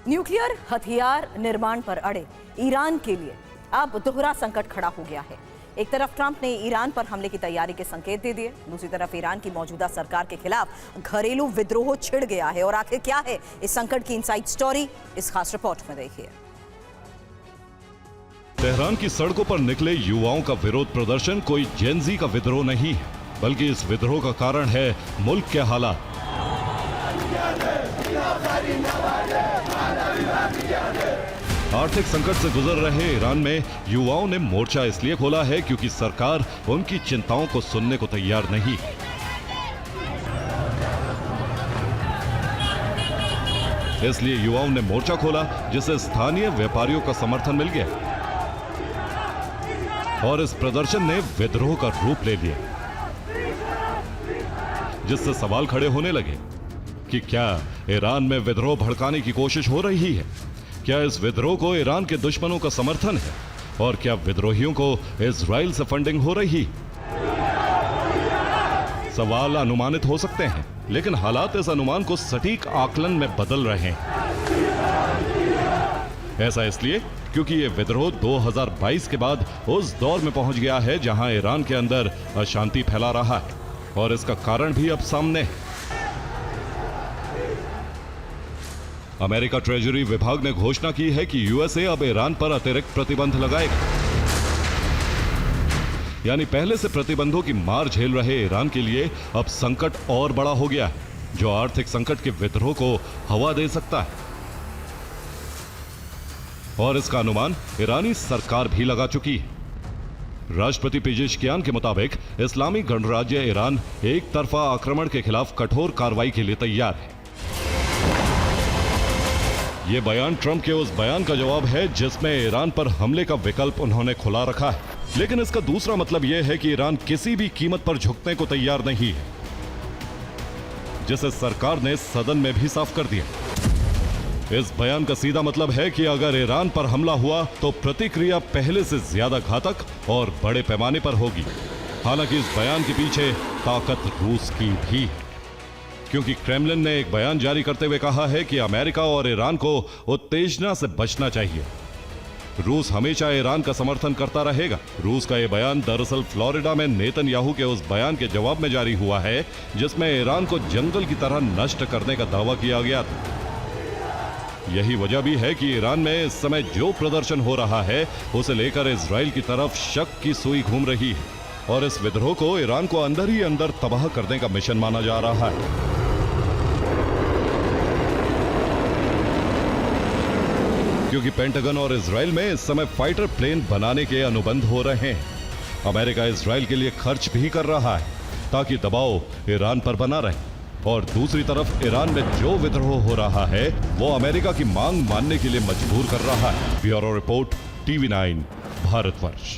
Nuclear हथियार निर्माण पर अड़े ईरान के लिए अब दोहरा संकट खड़ा हो गया है। एक तरफ ट्रंप ने ईरान पर हमले की तैयारी के संकेत दे दिए, दूसरी तरफ ईरान की मौजूदा सरकार के खिलाफ घरेलू विद्रोह छिड़ गया है। और आखिर क्या है इस संकट की इनसाइड स्टोरी, इस खास रिपोर्ट में देखिए। तेहरान की सड़कों पर निकले युवाओं का विरोध प्रदर्शन कोई जेनजी का विद्रोह नहीं है, बल्कि इस विद्रोह का कारण है मुल्क के हालात। आर्थिक संकट से गुजर रहे ईरान में युवाओं ने मोर्चा इसलिए खोला है क्योंकि सरकार उनकी चिंताओं को सुनने को तैयार नहीं है। इसलिए युवाओं ने मोर्चा खोला, जिसे स्थानीय व्यापारियों का समर्थन मिल गया और इस प्रदर्शन ने विद्रोह का रूप ले लिया, जिससे सवाल खड़े होने लगे कि क्या ईरान में विद्रोह भड़काने की कोशिश हो रही है? क्या इस विद्रोह को ईरान के दुश्मनों का समर्थन है? और क्या विद्रोहियों को इजराइल से फंडिंग हो रही? सवाल अनुमानित हो सकते हैं, लेकिन हालात इस अनुमान को सटीक आकलन में बदल रहे हैं। ऐसा इसलिए क्योंकि ये विद्रोह 2022 के बाद उस दौर में पहुंच गया है जहां ईरान के अंदर अशांति फैला रहा है, और इसका कारण भी अब सामने है। अमेरिका ट्रेजरी विभाग ने घोषणा की है कि यूएसए अब ईरान पर अतिरिक्त प्रतिबंध लगाएगा। यानी पहले से प्रतिबंधों की मार झेल रहे ईरान के लिए अब संकट और बड़ा हो गया है, जो आर्थिक संकट के विद्रोह को हवा दे सकता है। और इसका अनुमान ईरानी सरकार भी लगा चुकी है। राष्ट्रपति पेजेशकियान के मुताबिक इस्लामी गणराज्य ईरान एक तरफा आक्रमण के खिलाफ कठोर कार्रवाई के लिए तैयार है। यह बयान ट्रंप के उस बयान का जवाब है जिसमें ईरान पर हमले का विकल्प उन्होंने खुला रखा है। लेकिन इसका दूसरा मतलब यह है कि ईरान किसी भी कीमत पर झुकने को तैयार नहीं है, जिसे सरकार ने सदन में भी साफ कर दिया। इस बयान का सीधा मतलब है कि अगर ईरान पर हमला हुआ तो प्रतिक्रिया पहले से ज्यादा घातक और बड़े पैमाने पर होगी। हालांकि इस बयान के पीछे ताकत रूस की भी है, क्योंकि क्रेमलिन ने एक बयान जारी करते हुए कहा है कि अमेरिका और ईरान को उत्तेजना से बचना चाहिए। रूस हमेशा ईरान का समर्थन करता रहेगा। रूस का यह बयान दरअसल फ्लोरिडा में नेतन्याहू के उस बयान के जवाब में जारी हुआ है जिसमें ईरान को जंगल की तरह नष्ट करने का दावा किया गया था। यही वजह भी है कि ईरान में इस समय जो प्रदर्शन हो रहा है उसे लेकर इजराइल की तरफ शक की सुई घूम रही है, और इस विद्रोह को ईरान को अंदर ही अंदर तबाह करने का मिशन माना जा रहा है। क्योंकि पेंटागन और इजराइल में इस समय फाइटर प्लेन बनाने के अनुबंध हो रहे हैं। अमेरिका इजराइल के लिए खर्च भी कर रहा है ताकि दबाव ईरान पर बना रहे, और दूसरी तरफ ईरान में जो विद्रोह हो रहा है वो अमेरिका की मांग मानने के लिए मजबूर कर रहा है। Bureau report, TV9 Bharatvarsh.